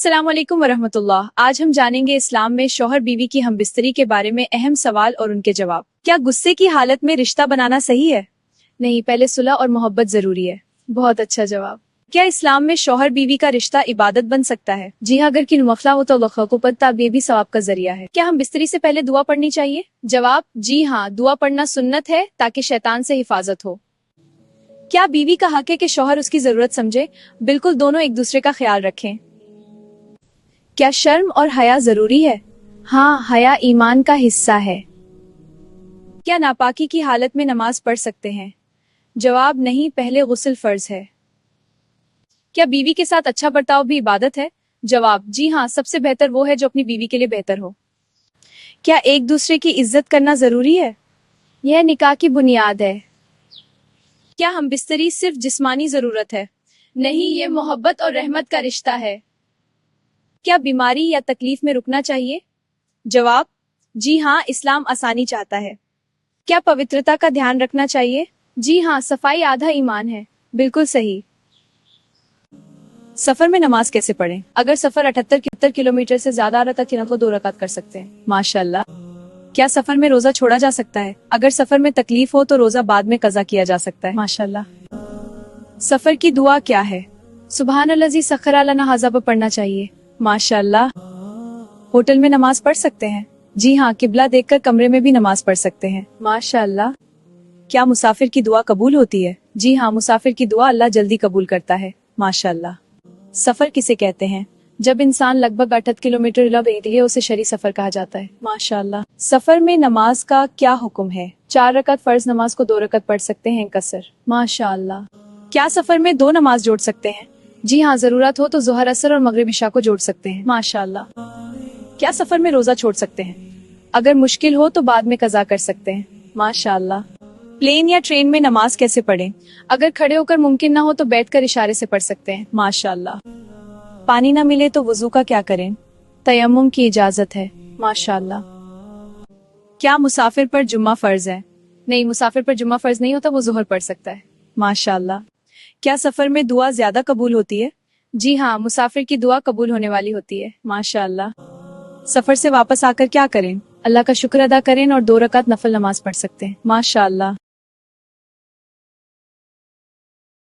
अस्सलाम वालेकुम वरहमतुल्लाह। आज हम जानेंगे इस्लाम में शौहर बीवी की हमबिस्तरी के बारे में अहम सवाल और उनके जवाब। क्या गुस्से की हालत में रिश्ता बनाना सही है? नहीं, पहले सुलह और मोहब्बत जरूरी है। बहुत अच्छा जवाब। क्या इस्लाम में शौहर बीवी का रिश्ता इबादत बन सकता है? जी हाँ, अगर कि मफला हो तो लखुपत ये भी सवाब का जरिया है। क्या हम बिस्तरी से पहले दुआ पढ़नी चाहिए? जवाब, जी हाँ, दुआ पढ़ना सुन्नत है ताकि शैतान से हिफाजत हो। क्या बीवी का हक है कि शौहर उसकी जरूरत समझे? बिल्कुल, दोनों एक दूसरे का ख्याल रखें। क्या शर्म और हया जरूरी है? हाँ, हया ईमान का हिस्सा है। क्या नापाकी की हालत में नमाज पढ़ सकते हैं? जवाब, नहीं, पहले गुस्ल फर्ज है। क्या बीवी के साथ अच्छा बर्ताव भी इबादत है? जवाब, जी हाँ, सबसे बेहतर वो है जो अपनी बीवी के लिए बेहतर हो। क्या एक दूसरे की इज्जत करना जरूरी है? यह निकाह की बुनियाद है। क्या हम बिस्तरी सिर्फ जिस्मानी जरूरत है? नहीं, ये मोहब्बत और रहमत का रिश्ता है। क्या बीमारी या तकलीफ में रुकना चाहिए? जवाब, जी हाँ, इस्लाम आसानी चाहता है। क्या पवित्रता का ध्यान रखना चाहिए? जी हाँ, सफाई आधा ईमान है। बिल्कुल सही। सफर में नमाज कैसे पढ़ें? अगर सफर 78 किलोमीटर से ज्यादा आ रहा तक को 2 रकात कर सकते हैं। माशाल्लाह। क्या सफर में रोजा छोड़ा जा सकता है? अगर सफर में तकलीफ हो तो रोजा बाद में कजा किया जा सकता है। माशाल्लाह। सफर की दुआ क्या है? सुबहानल्लाजी सखरा लना हाजा पर पढ़ना चाहिए। माशाल्लाह। होटल में नमाज पढ़ सकते हैं? जी हाँ, किबला देखकर कमरे में भी नमाज पढ़ सकते हैं। माशाल्लाह। क्या मुसाफिर की दुआ कबूल होती है? जी हाँ, मुसाफिर की दुआ अल्लाह जल्दी कबूल करता है। माशाल्लाह। सफर किसे कहते हैं? जब इंसान लगभग 8 किलोमीटर है उसे शरी सफर कहा जाता है। माशाल्लाह। सफर में नमाज का क्या हुक्म है? 4 रकात फर्ज नमाज को 2 रकात पढ़ सकते हैं कसर। माशाल्लाह। क्या सफर में 2 नमाज जोड़ सकते हैं? जी हाँ, जरूरत हो तो जोहर असर और मगरिब इशा को जोड़ सकते हैं। माशाल्लाह। क्या सफर में रोजा छोड़ सकते हैं? अगर मुश्किल हो तो बाद में कजा कर सकते हैं। माशाल्लाह। प्लेन या ट्रेन में नमाज कैसे पढ़ें? अगर खड़े होकर मुमकिन ना हो तो बैठकर इशारे से पढ़ सकते हैं। माशाल्लाह। पानी ना मिले तो वुजू का क्या करें? तयम्मुम की इजाजत है। माशाल्लाह। क्या मुसाफिर पर जुम्मा फर्ज है? नहीं, मुसाफिर पर जुम्मा फर्ज नहीं होता, वो जोहर पढ़ सकता है। माशाल्लाह। क्या सफर में दुआ ज्यादा कबूल होती है? जी हाँ, मुसाफिर की दुआ कबूल होने वाली होती है। माशाल्लाह। सफर से वापस आकर क्या करें? अल्लाह का शुक्र अदा करें और 2 रकात नफल नमाज पढ़ सकते हैं। माशाल्लाह।